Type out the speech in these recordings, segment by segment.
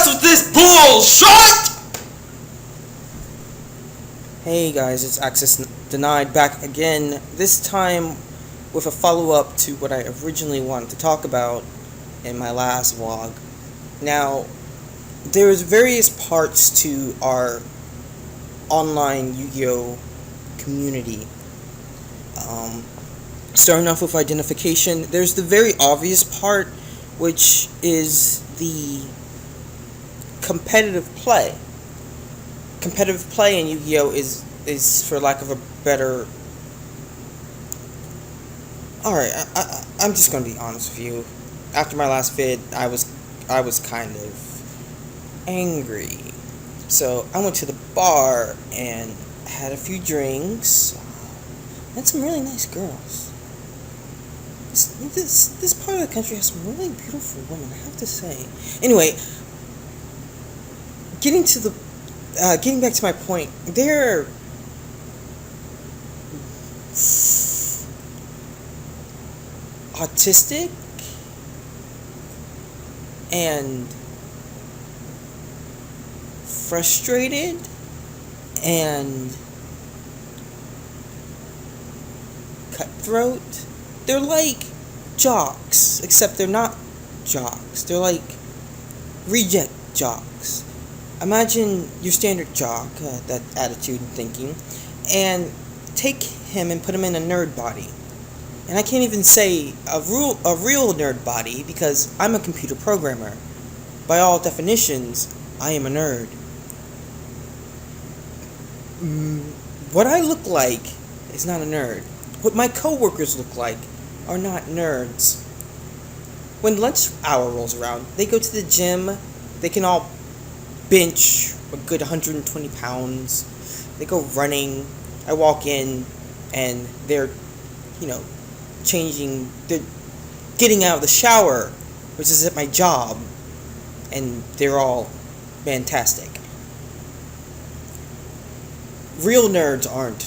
mess with this bullshit! Hey guys, it's Access Denied back again, this time with a follow-up to what I originally wanted to talk about in my last vlog. Now, there's various parts to our online Yu-Gi-Oh! Community. Starting off with identification, there's the very obvious part, which is the competitive play. Competitive play in Yu-Gi-Oh! is for lack of a better... Alright, I'm just gonna be honest with you. After my last vid, I was kind of angry. So I went to the bar and had a few drinks. Met some really nice girls. This part of the country has some really beautiful women, I have to say. Anyway, getting back to my point, they're autistic and frustrated and cutthroat. They're like jocks, except they're not jocks. They're like reject jocks. Imagine your standard jock, that attitude and thinking, and take him and put him in a nerd body. And I can't even say a real nerd body, because I'm a computer programmer. By all definitions, I am a nerd. What I look like is not a nerd. What my coworkers look like are not nerds. When lunch hour rolls around, they go to the gym. They can all bench a good 120 pounds. They go running. I walk in, and they're, changing. They're getting out of the shower, which is at my job, and they're all fantastic. Real nerds aren't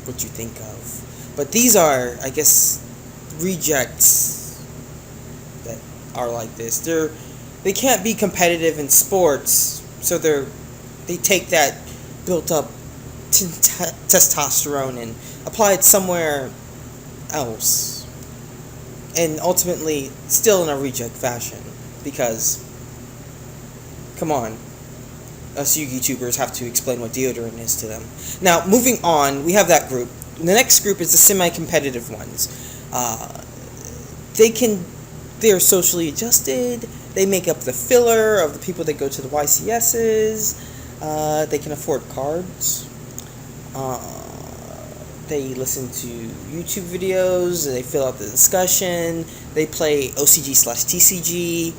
what you think of, but these are, I guess, rejects that are like this. They can't be competitive in sports, so they take that built up testosterone and apply it somewhere else, and ultimately still in a reject fashion, because come on, us YouTubers have to explain what deodorant is to them. Now, moving on, we have that group. The next group is the semi-competitive ones. They're socially adjusted. They make up the filler of the people that go to the YCSs. They can afford cards. They listen to YouTube videos. They fill out the discussion. They play OCG/TCG.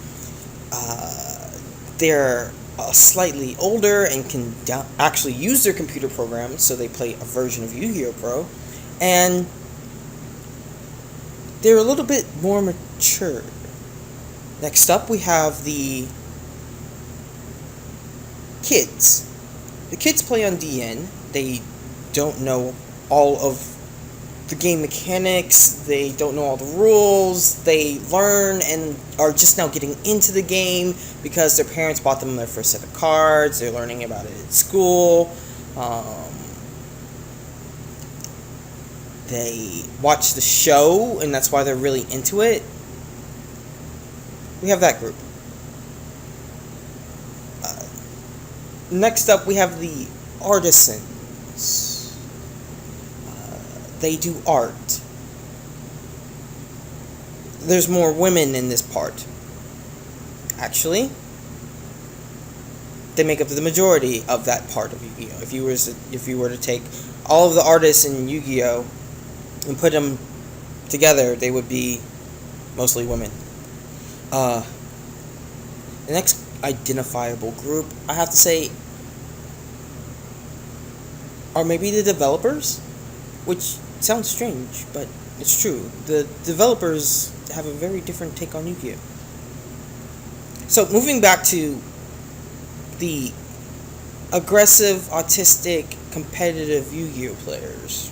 They're slightly older and can actually use their computer programs, so they play a version of Yu-Gi-Oh! Pro. And they're a little bit more mature. Next up, we have the kids. The kids play on DN. They don't know all of the game mechanics. They don't know all the rules. They learn and are just now getting into the game because their parents bought them their first set of cards. They're learning about it at school. They watch the show, and that's why they're really into it. We have that group. Next up, we have the artisans. They do art. There's more women in this part. Actually, they make up the majority of that part of Yu-Gi-Oh! If you were to take all of the artists in Yu-Gi-Oh! And put them together, they would be mostly women. The next identifiable group, I have to say, are maybe the developers, which sounds strange, but it's true. The developers have a very different take on Yu-Gi-Oh! So, moving back to the aggressive, autistic, competitive Yu-Gi-Oh! Players.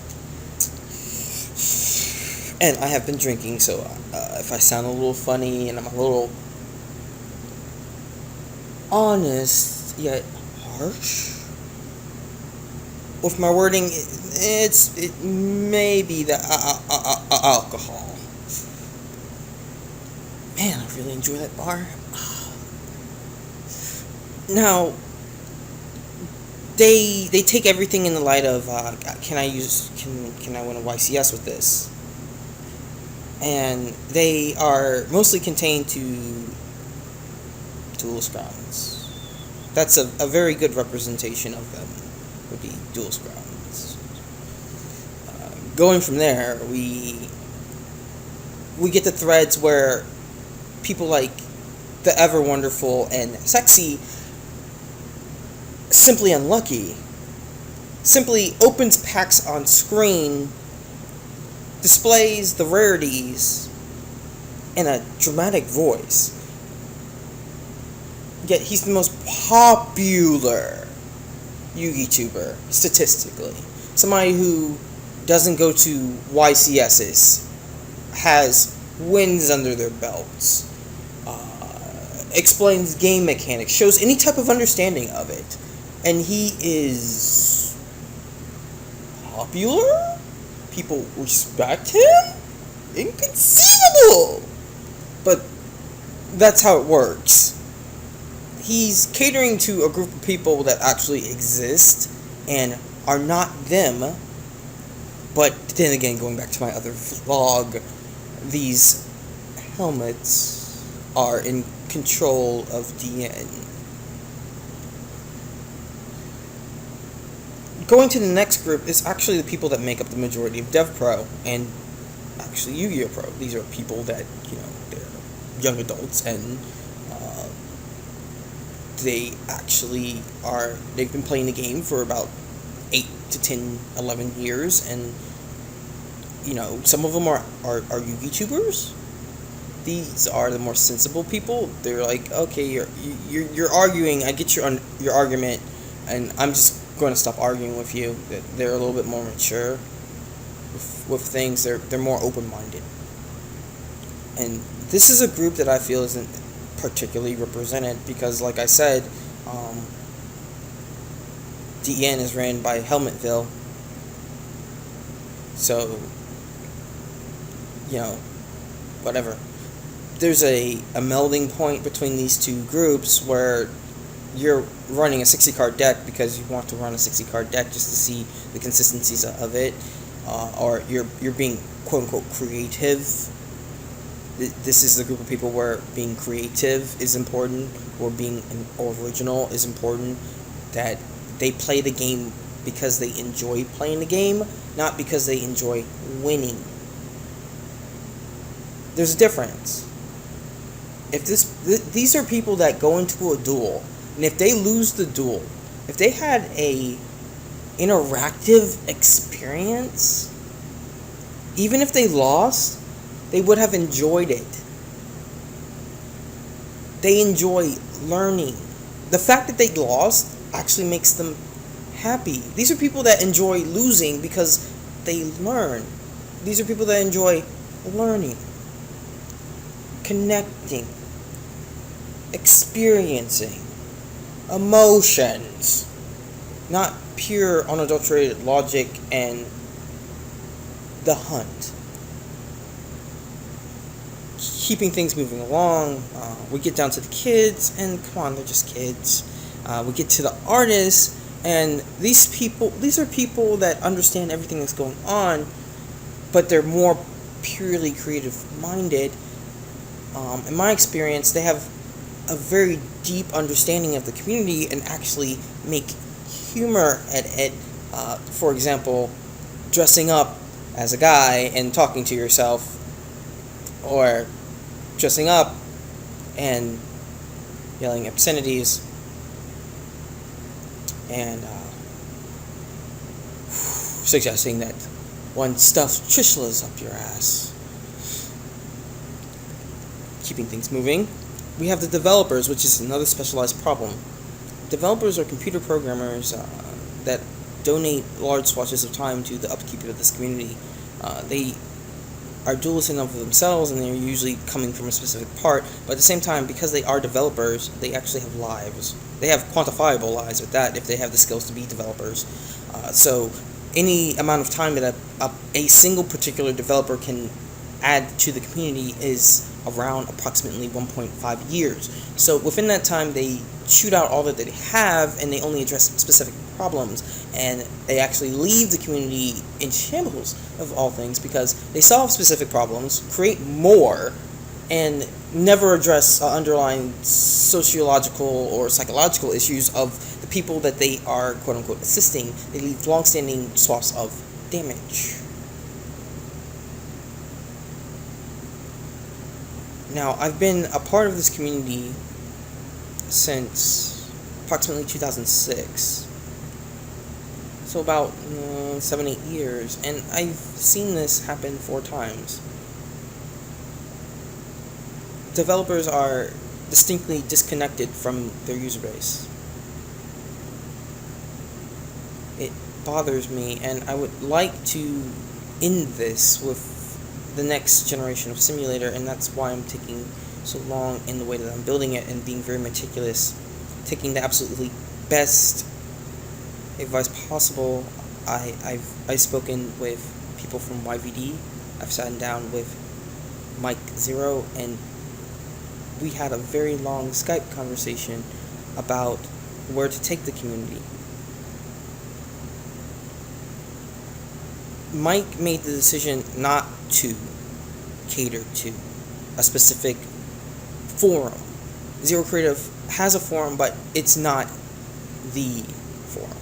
And I have been drinking, so if I sound a little funny and I'm a little honest yet harsh. With my wording, it may be the alcohol. Man, I really enjoy that bar. Now, they take everything in the light of can I win a YCS with this? And they are mostly contained to duelist grounds. That's a very good representation of them, would be duelist grounds. Going from there, we get the threads where people like the ever wonderful and sexy Simply Unlucky simply opens packs on screen, displays the rarities in a dramatic voice. Yet he's the most popular YouTuber statistically. Somebody who doesn't go to YCSs, has wins under their belts, explains game mechanics, shows any type of understanding of it. And he is popular? People respect him? Inconceivable! But that's how it works. He's catering to a group of people that actually exist and are not them. But then again, going back to my other vlog, these helmets are in control of DN. Going to the next group is actually the people that make up the majority of DevPro and actually Yu-Gi-Oh! Pro. These are people that, they're young adults and they've been playing the game for about 8 to 10, 11 years, and some of them are YouTubers. These are the more sensible people. They're like, okay, you're arguing. I get your argument, and I'm just going to stop arguing with you. They're a little bit more mature with things. They're more open-minded, and this is a group that I feel isn't particularly represented because, like I said, DN is ran by Helmetville, so whatever. There's a melding point between these two groups where you're running a 60 card deck because you want to run a 60 card deck just to see the consistencies of it, or you're being quote unquote creative. This is the group of people where being creative is important, or being original is important, that they play the game because they enjoy playing the game, not because they enjoy winning. There's a difference. If these are people that go into a duel, and if they lose the duel, if they had a interactive experience, even if they lost, they would have enjoyed it. They enjoy learning. The fact that they lost actually makes them happy. These are people that enjoy losing because they learn. These are people that enjoy learning, connecting, experiencing emotions, not pure unadulterated logic and the hunt. Keeping things moving along, we get down to the kids, and come on, they're just kids. We get to the artists, and these are people that understand everything that's going on, but they're more purely creative minded. In my experience, they have a very deep understanding of the community and actually make humor at it. For example, dressing up as a guy and talking to yourself, or dressing up and yelling obscenities and suggesting that one stuffed Trishula's up your ass. Keeping things moving, we have the developers, which is another specialized problem. Developers are computer programmers that donate large swatches of time to the upkeep of this community. They are duelist in and of themselves, and they're usually coming from a specific part. But at the same time, because they are developers, they actually have lives. They have quantifiable lives with that if they have the skills to be developers. So any amount of time that a single particular developer can add to the community is around approximately 1.5 years. So within that time, they shoot out all that they have, and they only address specific problems, and they actually leave the community in shambles of all things, because they solve specific problems, create more, and never address underlying sociological or psychological issues of the people that they are quote-unquote assisting. They leave long-standing swaths of damage. Now, I've been a part of this community since approximately 2006. So about 7-8 years. And I've seen this happen 4 times. Developers are distinctly disconnected from their user base. It bothers me, and I would like to end this with the next generation of simulator, and that's why I'm taking so long in the way that I'm building it and being very meticulous, taking the absolutely best advice possible. I've spoken with people from YVD. I've sat down with Mike Zero, and we had a very long Skype conversation about where to take the community. Mike made the decision not to cater to a specific forum. Zero Creative has a forum, but it's not the forum.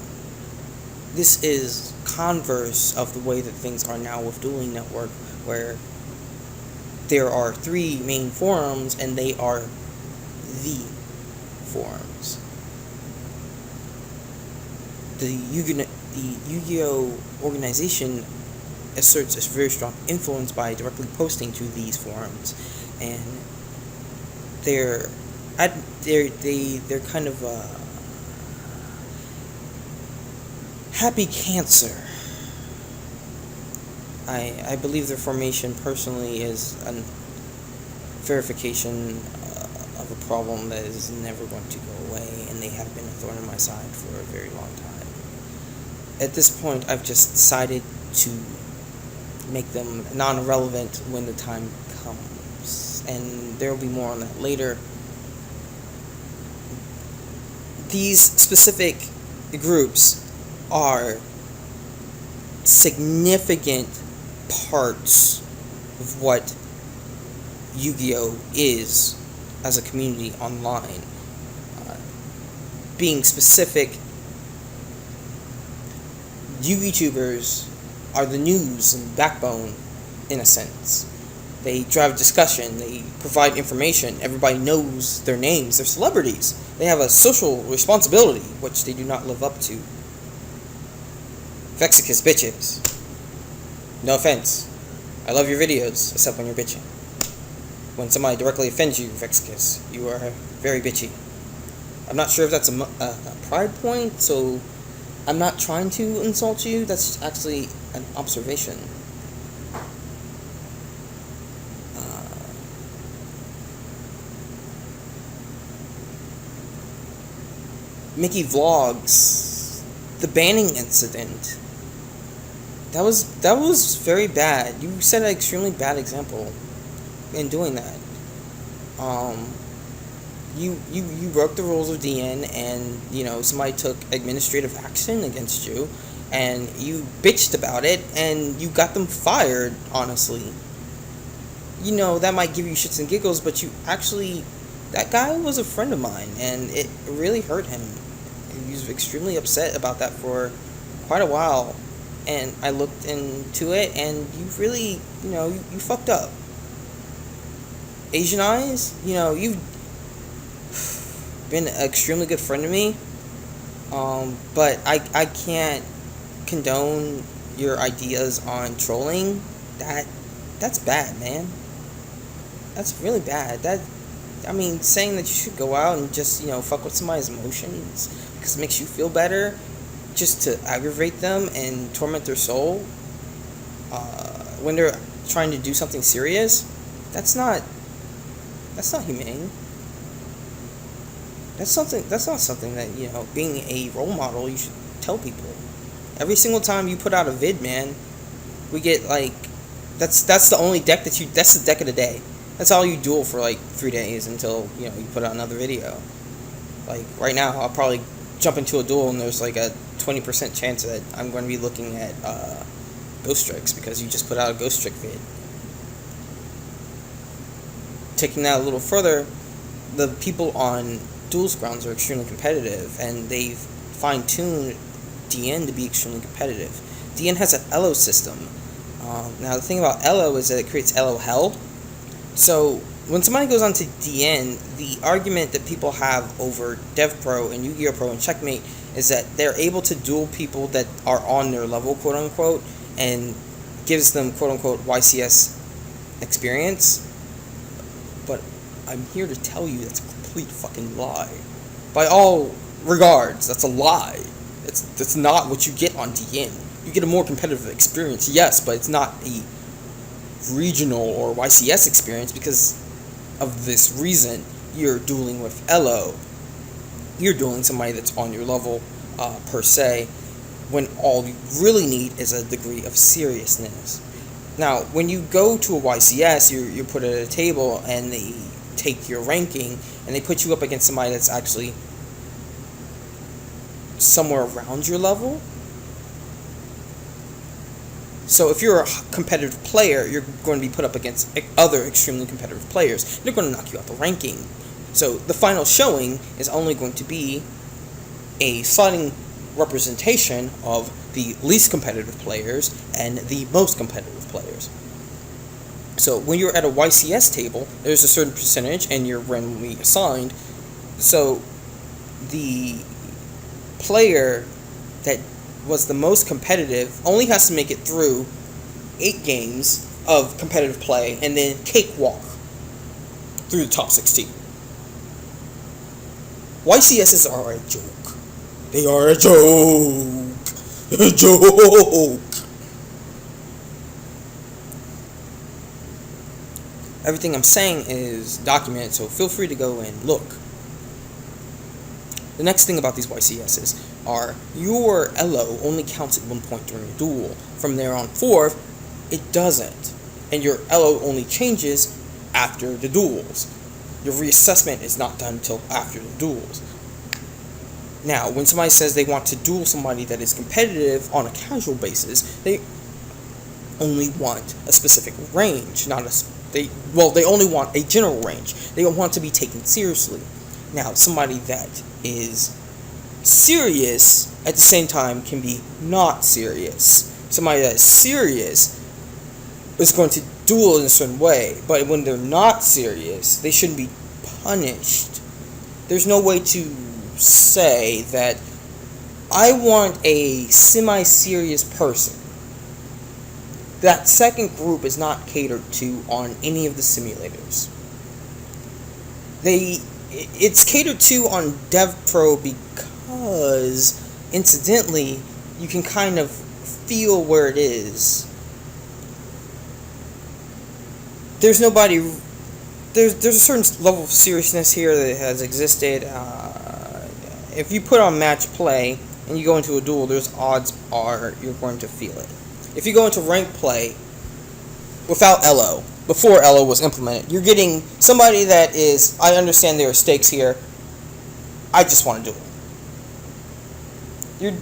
This is converse of the way that things are now with Dueling Network, where there are 3 main forums, and they are the forums. The Yu-Gi-Oh! Organization asserts a very strong influence by directly posting to these forums, and they're kind of happy cancer. I believe their formation personally is a verification of a problem that is never going to go away, and they have been a thorn in my side for a very long time. At this point, I've just decided to make them non-relevant when the time comes, and there will be more on that later. These specific groups are significant parts of what Yu-Gi-Oh! Is as a community online. Being specific, YouTubers are the news and backbone, in a sense. They drive discussion, they provide information, everybody knows their names, they're celebrities. They have a social responsibility, which they do not live up to. Vexicus bitches. No offense. I love your videos, except when you're bitching. When somebody directly offends you, Vexicus, you are very bitchy. I'm not sure if that's a pride point, so I'm not trying to insult you. That's actually an observation. Mickey Vlogs, the banning incident. That was very bad. You set an extremely bad example in doing that. You broke the rules of DN, and somebody took administrative action against you, and you bitched about it, and you got them fired. Honestly, that might give you shits and giggles, but that guy was a friend of mine, and it really hurt him. He was extremely upset about that for quite a while, and I looked into it, and you really, you fucked up. Asian Eyes, you've been an extremely good friend to me, but I can't condone your ideas on trolling. That's bad, man. That's really bad. Saying that you should go out and just, fuck with somebody's emotions because it makes you feel better, just to aggravate them and torment their soul, when they're trying to do something serious, that's not humane. That's not something that, being a role model, you should tell people. Every single time you put out a vid, man, we get like, that's the only deck that's the deck of the day. That's all you duel for like 3 days until, you put out another video. Like right now, I'll probably jump into a duel and there's like a 20% chance that I'm going to be looking at Ghost Strikes because you just put out a Ghost Strike vid. Taking that a little further, the people on Duels Grounds are extremely competitive, and they've fine-tuned DN to be extremely competitive. DN has an ELO system. Now the thing about ELO is that it creates ELO hell. So when somebody goes onto DN, the argument that people have over DevPro and Yu-Gi-Oh! Pro and Checkmate is that they're able to duel people that are on their level, quote-unquote, and gives them, quote-unquote, YCS experience. But I'm here to tell you that's a complete fucking lie. By all regards, that's a lie. That's not what you get on DN. You get a more competitive experience, yes, but it's not a regional or YCS experience because of this reason. You're dueling with ELO. You're dueling somebody that's on your level, per se, when all you really need is a degree of seriousness. Now, when you go to a YCS, you're put at a table and they take your ranking and they put you up against somebody that's actually somewhere around your level. So if you're a competitive player, you're going to be put up against other extremely competitive players. They're going to knock you out the ranking. So the final showing is only going to be a sliding representation of the least competitive players and the most competitive players. So when you're at a YCS table, there's a certain percentage and you're randomly assigned. So the player that was the most competitive only has to make it through 8 games of competitive play and then cakewalk through the top 16. YCSs are a joke. They are a joke. A joke. Everything I'm saying is documented, so feel free to go and look. The next thing about these YCSs are your ELO only counts at 1 point during a duel. From there on forth, it doesn't. And your ELO only changes after the duels. Your reassessment is not done until after the duels. Now, when somebody says they want to duel somebody that is competitive on a casual basis, they only want a specific range, they only want a general range. They don't want to be taken seriously. Now, somebody that is serious at the same time can be not serious. Somebody that is serious is going to duel in a certain way, but when they're not serious, they shouldn't be punished. There's no way to say that I want a semi-serious person. That second group is not catered to on any of the simulators. It's catered to on DevPro because, incidentally, you can kind of feel where it is. There's a certain level of seriousness here that has existed. If you put on match play and you go into a duel, there's odds are you're going to feel it. If you go into rank play without ELO, before ELO was implemented, you're getting somebody that is, I understand there are stakes here, I just want to duel.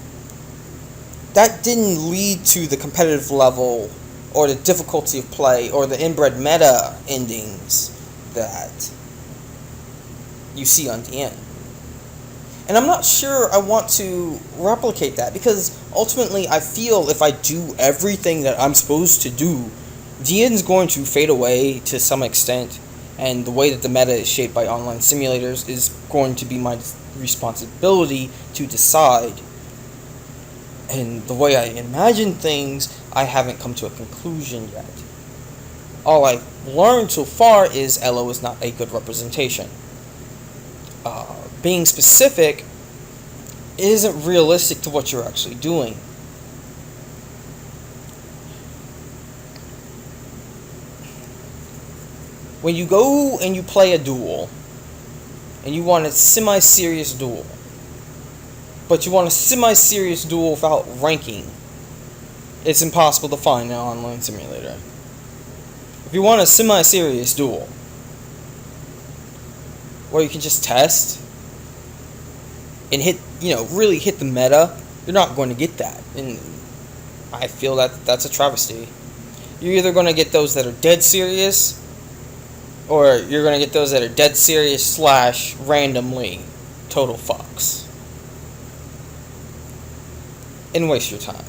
That didn't lead to the competitive level or the difficulty of play or the inbred meta endings that you see on DN. And I'm not sure I want to replicate that, because ultimately I feel if I do everything that I'm supposed to do, DN's going to fade away to some extent, and the way that the meta is shaped by online simulators is going to be my responsibility to decide. And the way I imagine things, I haven't come to a conclusion yet. All I've learned so far is ELO is not a good representation. Being specific isn't realistic to what you're actually doing. when you go and you play a duel, and you want a semi-serious duel, but you want a semi-serious duel without ranking, it's impossible to find an online simulator. If you want a semi-serious duel, where you can just test and hit, really hit the meta, you're not going to get that. And I feel that that's a travesty. You're either going to get those that are dead serious, or you're going to get those that are dead serious / randomly total fucks. And waste your time.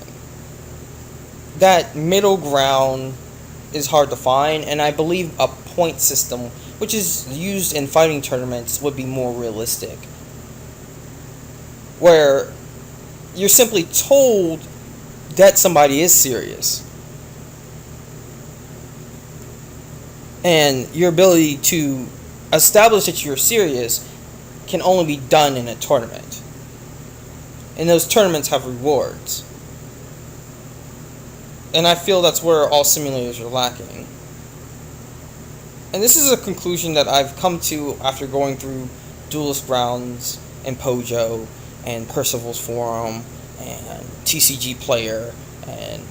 That middle ground is hard to find, and I believe a point system, which is used in fighting tournaments, would be more realistic. Where you're simply told that somebody is serious. And your ability to establish that you're serious can only be done in a tournament. And those tournaments have rewards. And I feel that's where all simulators are lacking. And this is a conclusion that I've come to after going through Duelist Grounds and Pojo and Percival's Forum and TCG Player and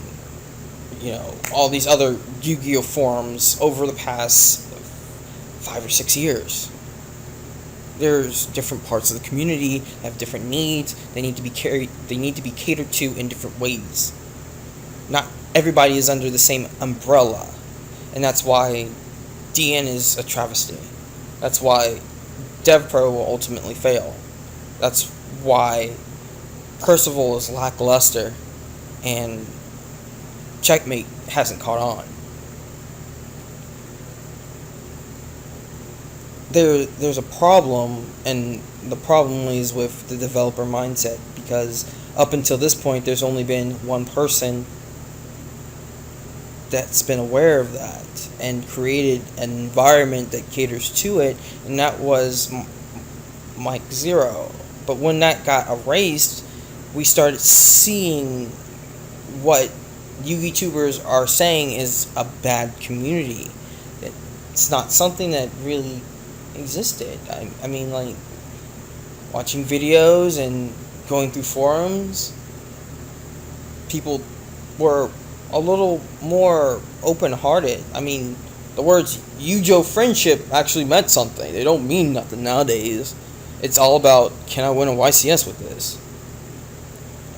all these other Yu-Gi-Oh forums over the past 5 or 6 years. There's different parts of the community that have different needs. They need to be catered to in different ways. Not everybody is under the same umbrella, and that's why DN is a travesty. That's why DevPro will ultimately fail. That's why Percival is lackluster, and Checkmate hasn't caught on. There's a problem, and the problem lays with the developer mindset, because up until this point there's only been one person that's been aware of that and created an environment that caters to it, and that was Mike Zero. But when that got erased, we started seeing what YouTubers are saying is a bad community. It's not something that really existed. I mean, like, watching videos and going through forums, people were a little more open-hearted. I mean, the words Yujo friendship actually meant something. They don't mean nothing nowadays. It's all about, can I win a YCS with this?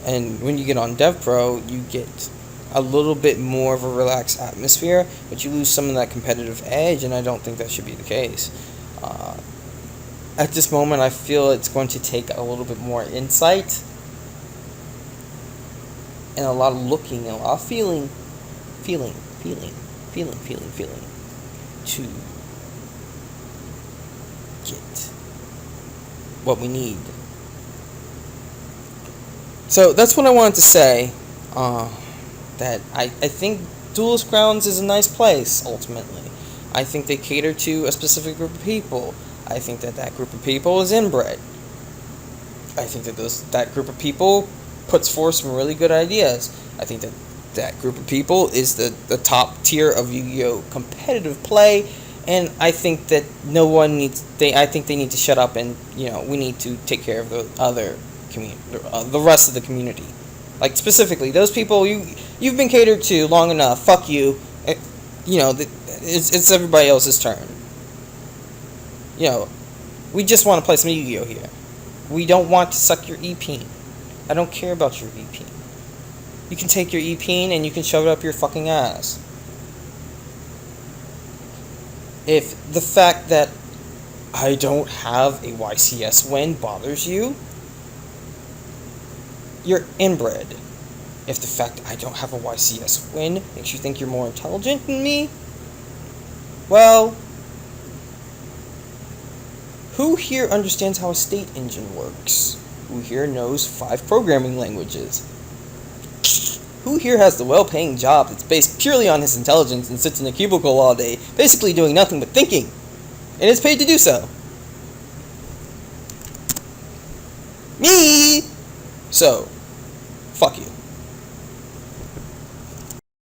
And when you get on DevPro, you get a little bit more of a relaxed atmosphere, but you lose some of that competitive edge, and I don't think that should be the case. At this moment, I feel it's going to take a little bit more insight and a lot of looking and a lot of feeling to get what we need. So that's what I wanted to say. That I think Duelist Grounds is a nice place, ultimately. I think they cater to a specific group of people. I think that group of people is inbred. I think that that group of people puts forth some really good ideas. I think that group of people is the top tier of Yu-Gi-Oh! Competitive play, and I think that I think they need to shut up, and we need to take care of the other community, the rest of the community. Like, specifically, those people you've been catered to long enough. Fuck you. It's everybody else's turn. We just want to play some Yu-Gi-Oh! Here. We don't want to suck your E-Peen. I don't care about your E-Peen. You can take your E-Peen and you can shove it up your fucking ass. If the fact that I don't have a YCS win bothers you, you're inbred. If the fact that I don't have a YCS win makes you think you're more intelligent than me, well, who here understands how a state engine works? Who here knows 5 programming languages? Who here has the well-paying job that's based purely on his intelligence and sits in a cubicle all day, basically doing nothing but thinking, and is paid to do so? Me! So, fuck you.